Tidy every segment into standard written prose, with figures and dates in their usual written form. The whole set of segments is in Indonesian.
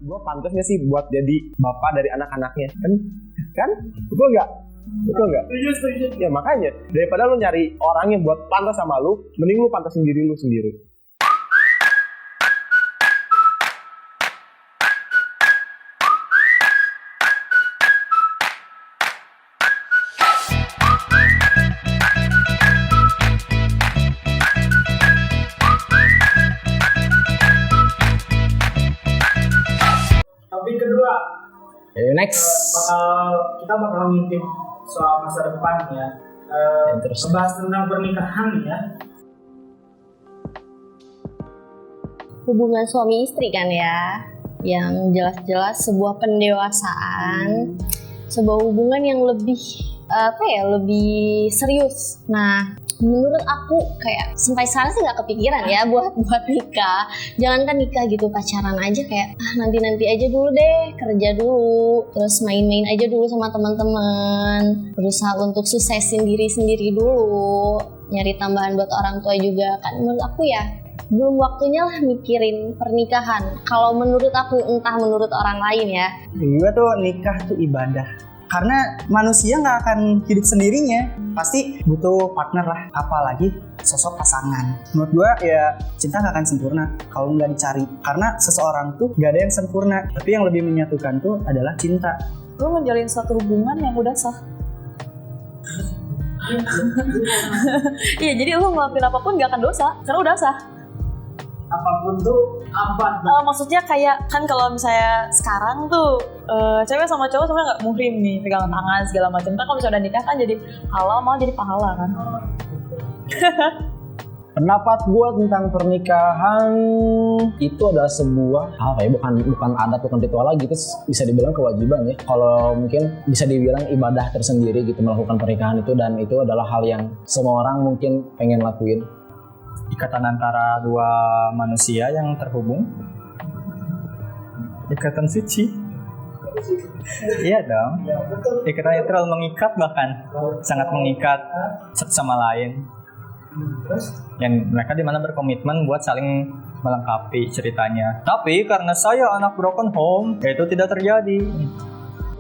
gue pantas nggak sih buat jadi bapak dari anak-anaknya, kan betul nggak? Setuju. Ya makanya daripada lu nyari orang yang buat pantas sama lu, mending lu pantasin diri lu sendiri. Topik kedua, Next. kita bakal ngintip soal masa depan ya. Membahas tentang pernikahan ya. Hubungan suami istri kan ya, yang jelas-jelas sebuah pendewasaan, sebuah hubungan yang lebih lebih serius. Nah, menurut aku kayak sampai sekarang sih nggak kepikiran ya buat nikah. Jangankan nikah gitu, pacaran aja kayak nanti aja dulu deh, kerja dulu, terus main-main aja dulu sama teman-teman, berusaha untuk suksesin diri sendiri dulu, nyari tambahan buat orang tua juga kan. Menurut aku ya belum waktunya lah mikirin pernikahan. Kalau menurut aku, entah menurut orang lain ya. Gue tuh nikah tuh ibadah. Karena manusia nggak akan hidup sendirinya, pasti butuh partner lah, apalagi sosok pasangan. Menurut gue ya cinta nggak akan sempurna kalau nggak dicari. Karena seseorang tuh nggak ada yang sempurna, tapi yang lebih menyatukan tuh adalah cinta. Lu menjalin suatu hubungan yang udah sah. Iya, jadi lu ngelakuin apapun nggak akan dosa, karena udah sah. Apapun tuh apa? Maksudnya kayak kan kalau misalnya sekarang tuh cewek sama cowok sebenarnya nggak muhrim nih, pegangan tangan segala macam. Kan kalau misalnya udah nikah kan jadi halal, malah jadi pahala kan. Pendapat gue tentang pernikahan itu adalah sebuah bukan adat, bukan ritual lagi, itu bisa dibilang kewajiban ya. Kalau mungkin bisa dibilang ibadah tersendiri gitu, melakukan pernikahan itu, dan itu adalah hal yang semua orang mungkin pengen lakuin. Ikatan antara dua manusia yang terhubung, ikatan suci. Iya dong, ikatan itu terlalu mengikat, bahkan sangat mengikat satu sama lain. Dan mereka dimana berkomitmen buat saling melengkapi ceritanya. Tapi karena saya anak broken home, itu tidak terjadi.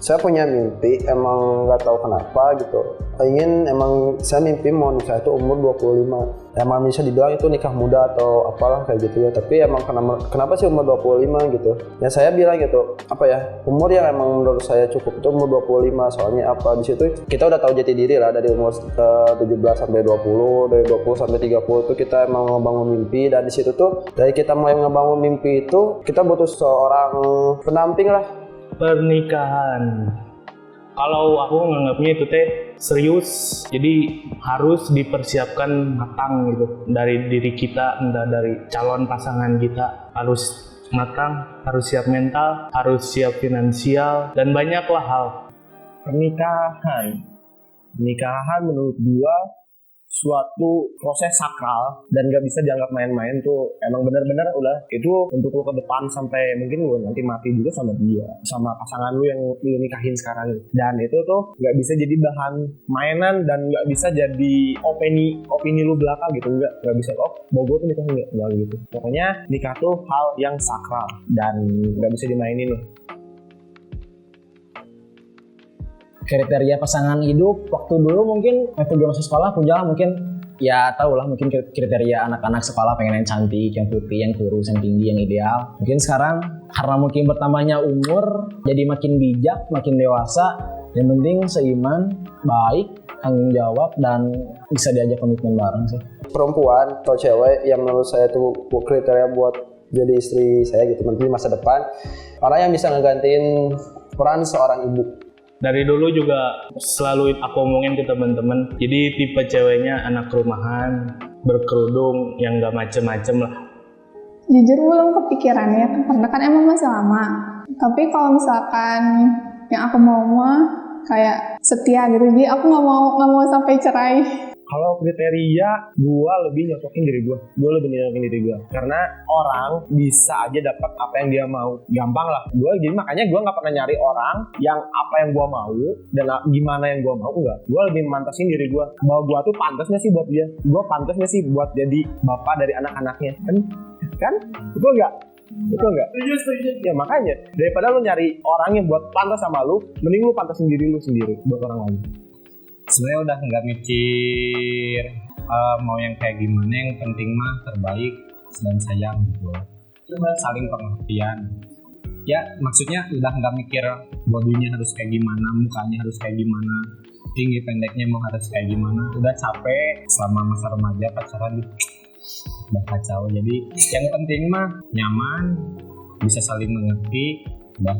Saya punya mimpi, emang nggak tahu kenapa gitu. Saya mimpi mau nikah itu umur 25. Emang bisa dibilang itu nikah muda atau apalah kayak gitu ya. Tapi emang kenapa sih umur 25 gitu? Ya saya bilang gitu, umur yang emang menurut saya cukup itu umur 25. Soalnya di situ kita udah tahu jati diri lah, dari umur 17 sampai 20, dari 20 sampai 30 itu kita emang ngebangun mimpi. Dan di situ tuh dari kita mulai ngebangun mimpi itu kita butuh seorang pendamping lah. Pernikahan, kalau aku nganggapnya itu serius, jadi harus dipersiapkan matang gitu. Dari diri kita, entah dari calon pasangan kita, harus matang, harus siap mental, harus siap finansial, dan banyaklah hal. Pernikahan menurut gua suatu proses sakral dan gak bisa dianggap main-main tuh. Emang benar-benar udah itu untuk lo ke depan sampai mungkin lo nanti mati juga sama dia, sama pasangan lo yang lo nikahin sekarang. Dan itu tuh gak bisa jadi bahan mainan dan gak bisa jadi opini lo belaka gitu. Gak bisa gue tuh nikah enggak gitu. Pokoknya nikah tuh hal yang sakral dan gak bisa dimainin loh. Kriteria pasangan hidup waktu dulu mungkin waktu gue masuk sekolah, Punjal mungkin ya tau lah, mungkin kriteria anak-anak sekolah pengen yang cantik, yang putih, yang kurus, yang tinggi, yang ideal. Mungkin sekarang karena mungkin bertambahnya umur jadi makin bijak, makin dewasa, yang penting seiman, baik, tanggung jawab, dan bisa diajak komitmen bareng sih. Perempuan atau cewek yang menurut saya tuh kriteria buat jadi istri saya gitu nanti masa depan, orang yang bisa ngegantiin peran seorang ibu. Dari dulu juga selalu aku omongin ke teman-teman, jadi tipe ceweknya anak rumahan, berkerudung, yang gak macem-macem lah. Jujur belum kepikiran ya, karena kan emang masih lama. Tapi kalau misalkan yang aku mau kayak setia gitu, jadi aku nggak mau sampai cerai. Kalau kriteria, gue lebih nyocokin diri gue. Karena orang bisa aja dapat apa yang dia mau, gampang lah. Jadi makanya gue nggak pernah nyari orang yang apa yang gue mau dan gimana yang gue mau, enggak. Gue lebih mantasin diri gue, bahwa gue tuh pantas nggak sih buat dia. Gue pantas nggak sih buat jadi bapak dari anak-anaknya, kan? Betul nggak? Betul nggak? Setuju. Ya makanya daripada lu nyari orang yang buat pantas sama lu, mending lu pantasin diri lu sendiri buat orang lain. Sebenarnya udah nggak mikir mau yang kayak gimana, yang penting mah terbaik dan sayang gitu. Saling pengertian. Ya maksudnya udah nggak mikir bodinya harus kayak gimana, mukanya harus kayak gimana, tinggi pendeknya mau harus kayak gimana. Udah capek selama masa remaja pacaran udah kacau. Jadi yang penting mah nyaman, bisa saling mengerti, udah.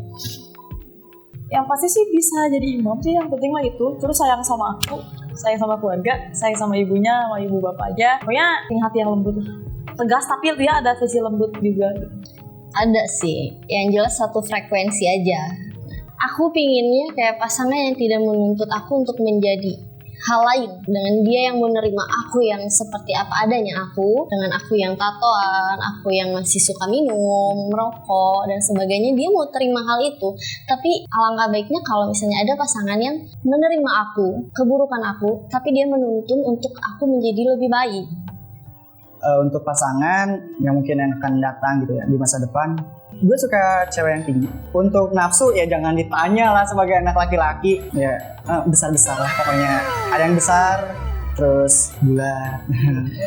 Yang pasti sih bisa jadi imam sih, yang penting mah itu. Terus sayang sama aku, sayang sama keluarga, sayang sama ibunya, sama ibu bapaknya. Pokoknya punya hati yang lembut, tegas tapi dia ada sisi lembut juga. Ada sih, yang jelas satu frekuensi aja. Aku pinginnya kayak pasangan yang tidak menuntut aku untuk menjadi hal lain dengan dia, yang menerima aku yang seperti apa adanya aku, dengan aku yang tatoan, aku yang masih suka minum, merokok dan sebagainya. Dia mau terima hal itu, tapi alangkah baiknya kalau misalnya ada pasangan yang menerima aku, keburukan aku, tapi dia menuntun untuk aku menjadi lebih baik. Untuk pasangan yang mungkin yang akan datang gitu ya di masa depan, gue suka cewek yang tinggi. Untuk nafsu ya jangan ditanya lah, sebagai anak laki-laki ya besar-besar lah pokoknya. Ada yang besar, terus bulat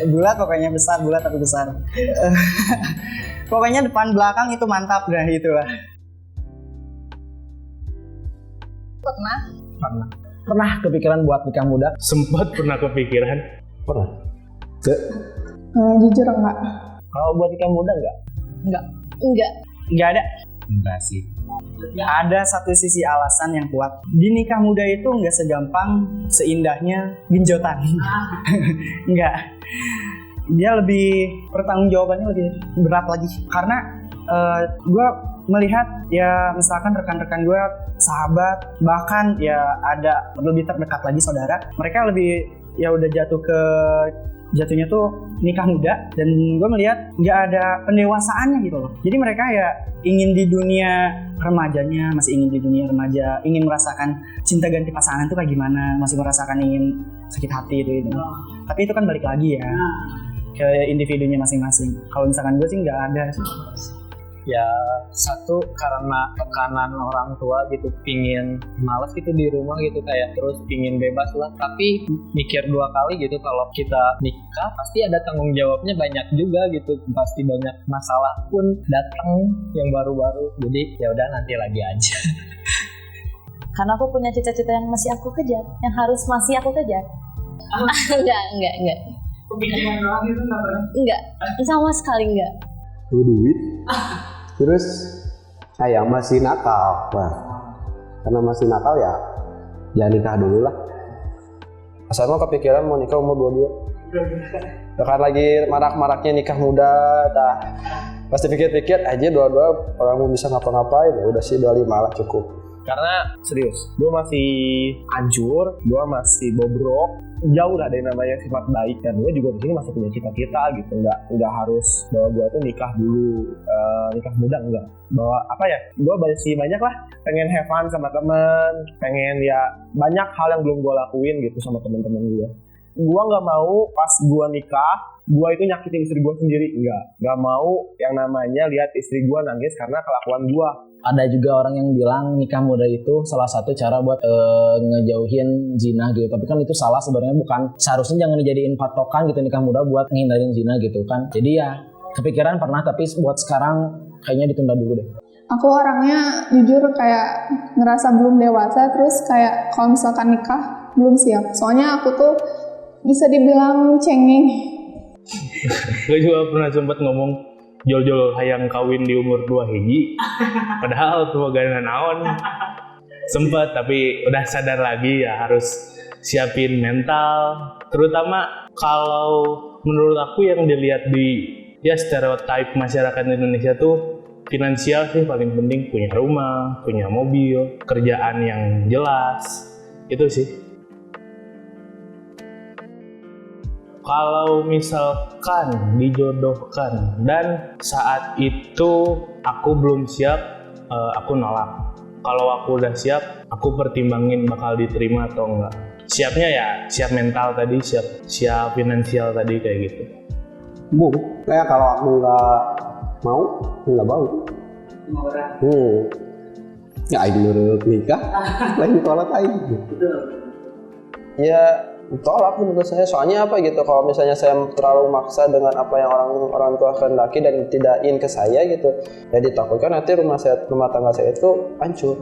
bulat pokoknya, besar bulat tapi besar. Pokoknya depan belakang itu mantap dah itulah. Pernah kepikiran buat nikah muda? Sempat pernah kepikiran. Pernah? Jujur enggak. Kalau buat nikah muda enggak? Nggak ada. Enggak sih. Ada satu sisi alasan yang kuat. Di nikah muda itu nggak segampang seindahnya genjotan. Nggak. Dia lebih, pertanggungjawabannya lebih berat lagi. Karena gue melihat ya misalkan rekan-rekan gue, sahabat, bahkan ya ada lebih terdekat lagi saudara. Mereka lebih ya udah jatuhnya tuh nikah muda, dan gue melihat nggak ada pendewasaannya gitu loh. Jadi mereka ya ingin di dunia remajanya, masih ingin di dunia remaja, ingin merasakan cinta ganti pasangan tuh kayak gimana, masih merasakan ingin sakit hati itu. Tapi itu kan balik lagi ya ke individunya masing-masing. Kalau misalkan gue sih nggak ada. Ya satu karena tekanan orang tua gitu, pingin males gitu di rumah gitu, kayak terus pingin bebas lah, tapi mikir dua kali gitu. Kalau kita nikah pasti ada tanggung jawabnya banyak juga gitu, pasti banyak masalah pun datang yang baru-baru. Jadi ya udah nanti lagi aja. Karena aku punya cita-cita yang masih aku kejar, yang harus masih aku kejar. Enggak. Kepikiran doang itu nggak pernah. Enggak, sama sekali enggak. Duit. Terus ayam masih nakal. Wah, karena masih nakal ya jangan nikah dulu lah. Asal mau kepikiran mau nikah umur 22. Kan lagi marak-maraknya nikah muda, pasti pikir-pikir aja dua-dua orang mau bisa ngapa-ngapain, ya udah sih 25 lah cukup. Karena serius, gue masih hancur, gue masih bobrok, jauh lah dari namanya sifat baik, dan gue juga di sini masih punya cita-cita gitu. Nggak harus bahwa gue tuh nikah dulu, nikah muda enggak. Bahwa apa ya, gue masih banyak lah pengen have fun sama temen, pengen ya banyak hal yang belum gue lakuin gitu sama temen-temen gue. Gue nggak mau pas gue nikah, gue itu nyakitin istri gue sendiri, nggak mau yang namanya lihat istri gue nangis karena kelakuan gue. Ada juga orang yang bilang nikah muda itu salah satu cara buat ngejauhin zina gitu. Tapi kan itu salah sebenarnya, bukan, seharusnya jangan dijadiin patokan gitu nikah muda buat ngehindarin zina gitu kan. Jadi ya kepikiran pernah, tapi buat sekarang kayaknya ditunda dulu deh. Aku orangnya jujur kayak ngerasa belum dewasa, terus kayak kalau misalkan nikah belum siap. Soalnya aku tuh bisa dibilang cengeng. Gue juga pernah sempat ngomong jol-jol hayang kawin di umur 2 hiji, padahal tuh gak naon. Sempet, tapi udah sadar lagi ya harus siapin mental. Terutama kalau menurut aku yang dilihat di ya stereotype masyarakat Indonesia tuh finansial sih paling penting, punya rumah, punya mobil, kerjaan yang jelas, itu sih. Kalau misalkan dijodohkan dan saat itu aku belum siap, aku nolak. Kalau aku udah siap, aku pertimbangin bakal diterima atau enggak. Siapnya ya siap mental tadi, siap finansial tadi kayak gitu. Kayak kalau aku nggak Mau? Nggak mau. Orang. Ya aing menurut nikah lain tolak aing. Ya tolak menurut saya, soalnya apa gitu, kalau misalnya saya terlalu maksa dengan apa yang orang tua kehendaki dan tidak ingin ke saya gitu, ya ditakutkan nanti rumah tangga saya itu hancur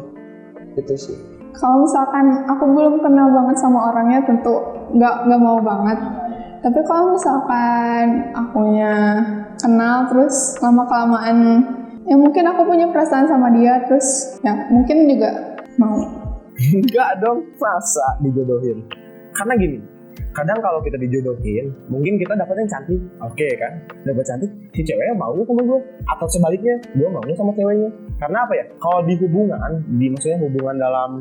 gitu sih. Kalau misalkan aku belum kenal banget sama orangnya, tentu nggak mau banget. Tapi kalau misalkan akunya kenal terus lama-kelamaan, ya mungkin aku punya perasaan sama dia, terus ya mungkin juga mau. Enggak dong, masa dijodohin? Karena gini, kadang kalau kita dijodohin, mungkin kita dapetnya cantik, oke kan? Dapat cantik, si ceweknya mau sama gue, atau sebaliknya, gue mau sama ceweknya. Karena apa ya? Kalau di hubungan, maksudnya hubungan dalam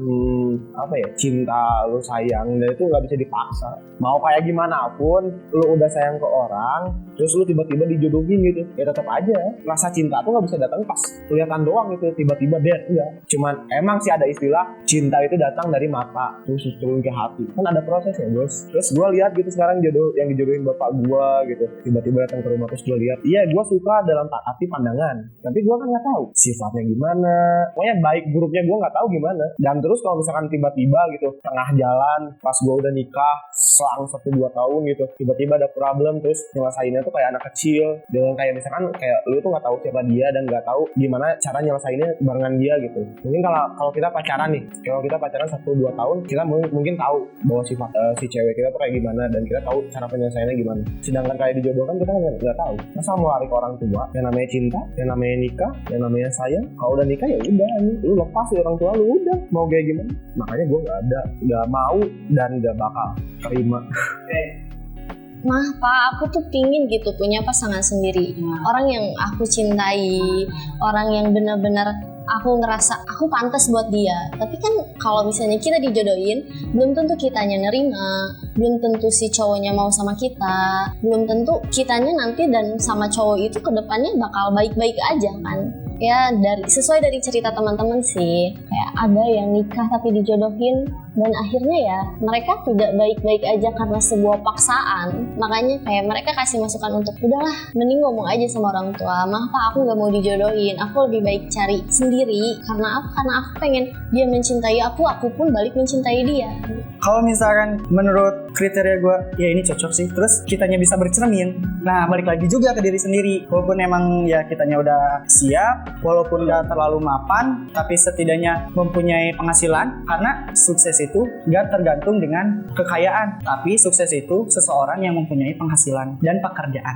apa ya? Cinta, lu sayang, dan itu nggak bisa dipaksa. Mau kayak gimana pun, lu udah sayang ke orang, terus lu tiba-tiba dijodohin gitu, ya tetap aja rasa cinta tuh nggak bisa datang pas kelihatan doang gitu, tiba-tiba deh, enggak. Cuman emang sih ada istilah cinta itu datang dari mata, terus turun ke hati. Kan ada prosesnya, bos. Terus gue lihat gitu sekarang yang dijodohin bapak gue gitu, tiba-tiba datang ke rumah, terus gue lihat, iya gue suka dalam hati pandangan, tapi gue kan nggak tahu sifatnya gimana, pokoknya baik buruknya gue nggak tahu gimana. Dan terus kalau misalkan tiba-tiba gitu tengah jalan pas gue udah nikah selang 1-2 tahun gitu, tiba-tiba ada problem, terus nyelesainnya tuh kayak anak kecil, dengan kayak misalkan kayak lu tuh nggak tahu siapa dia dan nggak tahu gimana cara nyelesainnya barengan dia gitu. Mungkin kalau kita pacaran nih, kalau kita pacaran 1-2 tahun, kita mungkin tahu bahwa sifat si cewek kita tuh kayak gimana dan kita tahu cara penyelesaiannya gimana. Sedangkan kayak dijodohkan kita nggak tahu. Masa mau lari ke orang tua? Yang namanya cinta, yang namanya nikah, yang namanya sayang. Kalau udah nikah ya udah, lu lepas ya orang tua lu, udah mau kayak gimana. Makanya gue nggak mau dan nggak bakal terima. Mah, Pak, aku tuh pingin gitu punya pasangan sendiri. Orang yang aku cintai, orang yang benar-benar aku ngerasa aku pantas buat dia. Tapi kan kalau misalnya kita dijodohin, belum tentu kitanya nerima, belum tentu si cowoknya mau sama kita, belum tentu kitanya nanti dan sama cowok itu kedepannya bakal baik-baik aja kan. Ya sesuai dari cerita teman-teman sih, kayak ada yang nikah tapi dijodohin dan akhirnya ya mereka tidak baik-baik aja karena sebuah paksaan. Makanya kayak mereka kasih masukan untuk udahlah mending ngomong aja sama orang tua, mah Pak aku gak mau dijodohin, aku lebih baik cari sendiri. Karena apa? Karena aku pengen dia mencintai aku pun balik mencintai dia. Kalau misalkan menurut kriteria gue, ya ini cocok sih, terus kitanya bisa bercermin, nah balik lagi juga ke diri sendiri. Walaupun emang ya kitanya udah siap, walaupun gak terlalu mapan, tapi setidaknya mempunyai penghasilan. Karena sukses itu gak tergantung dengan kekayaan, tapi sukses itu seseorang yang mempunyai penghasilan dan pekerjaan.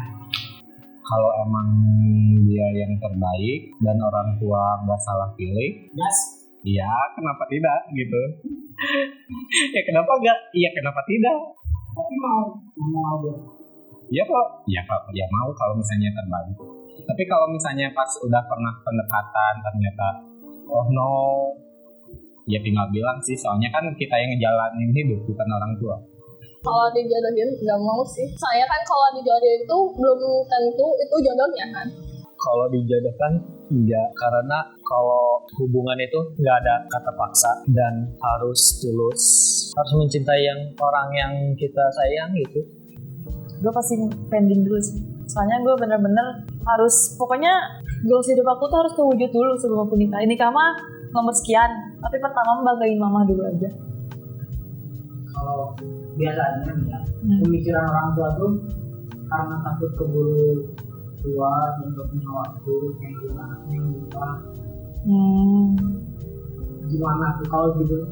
Kalau emang dia yang terbaik dan orang tua gak salah pilih, iya kenapa tidak gitu. Ya kenapa enggak? Iya kenapa tidak? Tapi mau Ya kok, ya mau kalau misalnya terbaik. Tapi kalau misalnya pas udah pernah pendekatan ternyata oh no, ya tinggal bilang sih, soalnya kan kita yang ngejalanin hidup bukan orang tua. Kalau dijodohin nggak mau sih, soalnya kan kalau dijodohin itu belum tentu itu jodohnya kan. Kalau dijodohkan enggak, karena kalau hubungan itu nggak ada kata paksa dan harus tulus, harus mencintai orang yang kita sayang gitu. Gue pasti pending dulu sih, soalnya gue bener-bener harus, pokoknya goals hidup aku tuh harus kewujud dulu sebelum aku nikah. Nikah mah nomor sekian, tapi pertama banggain mama dulu aja. Kalau biasanya ya, pemikiran orang tua tuh karena takut keburu tua dan gak punya waktu yang lupa. Gimana tuh kalau gitu?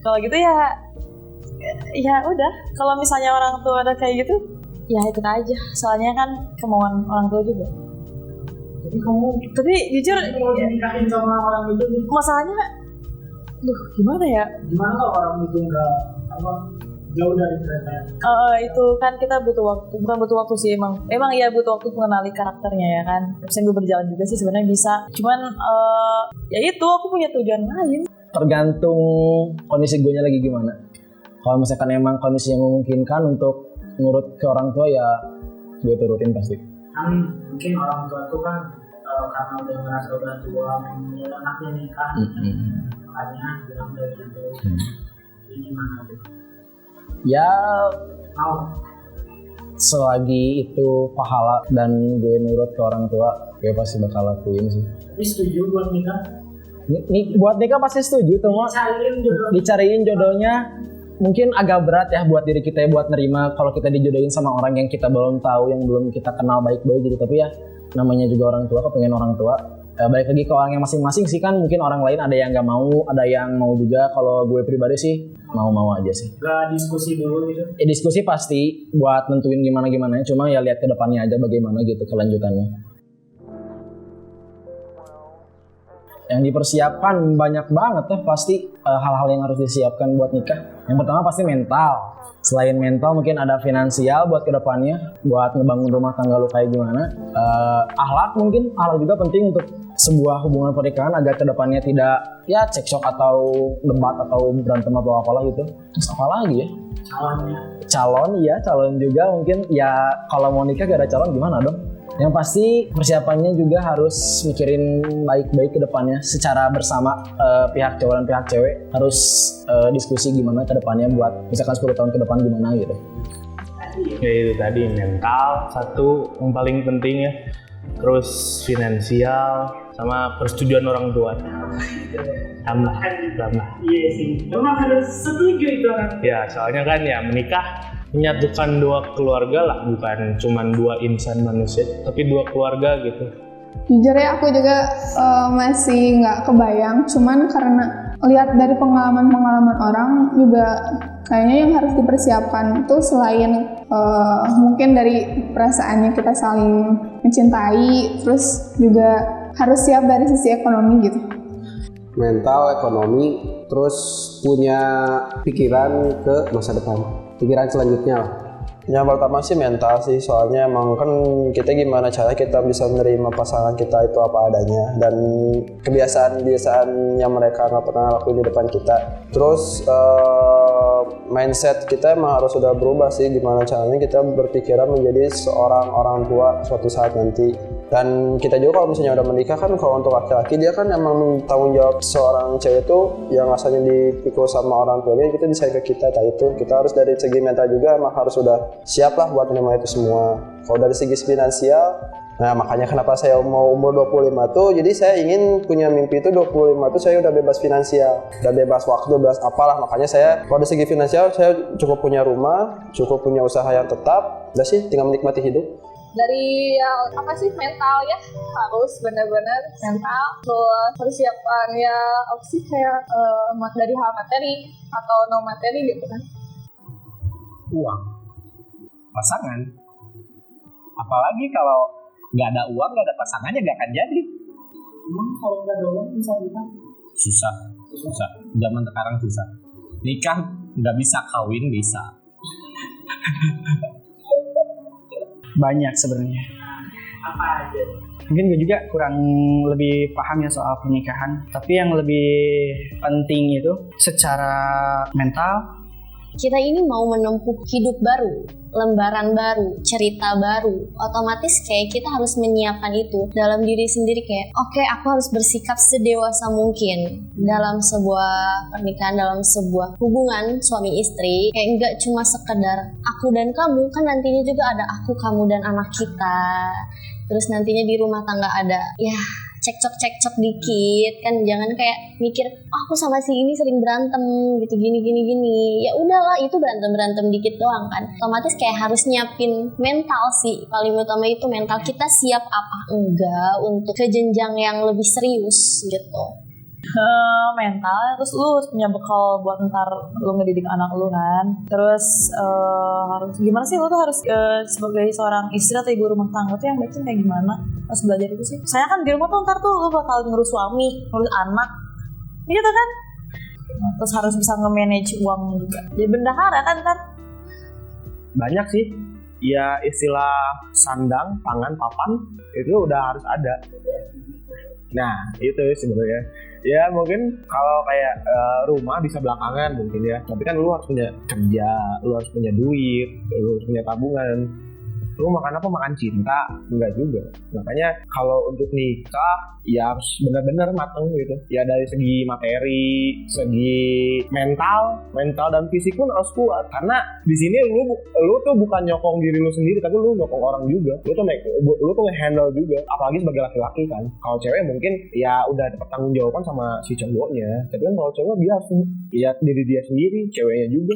Kalau gitu ya udah. Kalau misalnya orang tua ada kayak gitu, ya ikut aja. Soalnya kan kemauan orang tua juga. Tapi jujur kalau dinikahin sama orang itu, masalahnya, gimana ya? Gimana kalau orang itu nggak jauh dari mereka? Itu kan kita butuh waktu, bukan butuh waktu sih emang ya butuh waktu mengenali karakternya ya kan. Sambil berjalan juga sih sebenarnya bisa. Cuman ya itu aku punya tujuan lain. Tergantung kondisi gue nya lagi gimana. Kalau misalkan emang kondisi yang memungkinkan untuk nurut ke orang tua ya gue turutin pasti. Kan mungkin orang tua tuh kan karena udah ngerasa udah tua, memang anaknya nikah, makanya bilang kayak gitu. Ini gimana tuh? Ya selagi itu pahala dan gue nurut ke orang tua, gue pasti bakal lakuin sih. Tapi setuju buat nikah? Buat nikah pasti setuju tuh, dicariin jodohnya. Mungkin agak berat ya buat diri kita buat nerima kalau kita dijodohin sama orang yang kita belum tahu, yang belum kita kenal baik-baik gitu. Tapi ya namanya juga orang tua, kepengen orang tua. Balik lagi ke orang yang masing-masing sih kan, mungkin orang lain ada yang nggak mau, ada yang mau juga. Kalau gue pribadi sih mau aja sih. Gak diskusi dulu gitu? Diskusi pasti buat nentuin gimana-gimana, cuma ya lihat ke depannya aja bagaimana gitu kelanjutannya. Yang dipersiapkan banyak banget ya pasti hal-hal yang harus disiapkan buat nikah. Yang pertama pasti mental. Selain mental mungkin ada finansial buat kedepannya, buat ngebangun rumah tangga lu kayak gimana. Akhlak mungkin, akhlak juga penting untuk sebuah hubungan pernikahan agar kedepannya tidak ya cekcok atau debat atau berantem atau apalah gitu. Terus apa lagi ya? Calon juga mungkin ya kalau mau nikah gak ada calon gimana dong? Yang pasti persiapannya juga harus mikirin baik-baik ke depannya secara bersama pihak cowok dan pihak cewek harus diskusi gimana ke depannya buat misalkan 10 tahun ke depan gimana gitu. Ya itu tadi mental satu yang paling penting ya. Terus finansial sama persetujuan orang tua. Tambah. Iya sih. Memang harus setuju itu kan. Ya soalnya kan ya menikah menyatukan dua keluarga lah, bukan cuma dua insan manusia, tapi dua keluarga gitu. Jujur ya aku juga masih nggak kebayang, cuman karena lihat dari pengalaman orang juga kayaknya yang harus dipersiapkan itu selain mungkin dari perasaannya kita saling mencintai, terus juga harus siap dari sisi ekonomi gitu. Mental, ekonomi, terus punya pikiran ke masa depan. Pikiran selanjutnya lah. Yang pertama sih mental sih, soalnya emang kan kita gimana cara kita bisa menerima pasangan kita itu apa adanya dan kebiasaan-kebiasaan yang mereka nggak pernah lakuin di depan kita. Terus mindset kita emang harus sudah berubah sih, gimana caranya kita berpikiran menjadi seorang orang tua suatu saat nanti. Dan kita juga kalau misalnya udah menikah kan, kalau untuk laki-laki dia kan emang tanggung jawab seorang cewek itu yang asalnya dipikul sama orang tuanya itu disayang ke kita. Nah itu kita harus dari segi mental juga emang harus sudah siap lah buat menerima itu semua. Kalau dari segi finansial, nah makanya kenapa saya mau umur 25 tuh, jadi saya ingin punya mimpi itu 25 tuh saya udah bebas finansial, udah bebas waktu, bebas apalah. Makanya saya kalau dari segi finansial saya cukup punya rumah, cukup punya usaha yang tetap, udah sih tinggal menikmati hidup. Dari apa sih mental ya, harus benar-benar mental, terus persiapan ya apa sih kayak dari hal materi atau non materi gitu kan. Uang, pasangan, apalagi kalau nggak ada uang nggak ada pasangannya nggak akan jadi. Emang kalau nggak ada uang bisa nikah? Susah, zaman sekarang susah. Nikah nggak bisa, kawin bisa. Banyak sebenarnya. Apa aja? Mungkin gue juga kurang lebih paham ya soal pernikahan. Tapi yang lebih penting itu secara mental. Kita ini mau menempuh hidup baru, lembaran baru, cerita baru. Otomatis kayak kita harus menyiapkan itu dalam diri sendiri kayak oke, aku harus bersikap sedewasa mungkin dalam sebuah pernikahan, dalam sebuah hubungan suami istri. Kayak enggak cuma sekedar aku dan kamu, kan nantinya juga ada aku, kamu dan anak kita. Terus nantinya di rumah tangga ada ya cekcok dikit kan, jangan kayak mikir aku sama si ini sering berantem gitu gini. Ya udahlah, itu berantem dikit doang kan. Otomatis kayak harus nyiapin mental sih, paling utama itu mental kita siap apa enggak untuk ke jenjang yang lebih serius gitu. Mental, terus lu punya bekal buat ntar lu ngedidik anak lu kan. Terus harus gimana sih lu tuh harus sebagai seorang istri atau ibu rumah tangga tuh yang baiknya kayak gimana? Harus belajar itu sih. Saya kan di rumah tuh ntar tuh lu bakal ngurus suami, ngurus anak, gitu kan? Terus harus bisa nge-manage uang juga. Jadi bendahara kan ntar. Banyak sih. Ya istilah sandang, pangan, papan itu udah harus ada. Nah itu sebenarnya. Ya mungkin kalau kayak rumah bisa belakangan mungkin ya. Tapi kan lu harus punya kerja, lu harus punya duit, lu harus punya tabungan. lu makan apa, makan cinta? Enggak juga. Makanya kalau untuk nikah ya harus benar-benar mateng gitu. Ya dari segi materi, segi mental dan fisik pun harus kuat. Karena di sini lu tuh bukan nyokong diri lu sendiri, tapi lu nyokong orang juga. Lu tuh nge-handle juga. Apalagi sebagai laki-laki kan. Kalau cewek mungkin ya udah ada pertanggungjawaban sama si cowoknya. Tapi kan kalau cowok dia harus lihat diri dia sendiri, ceweknya juga.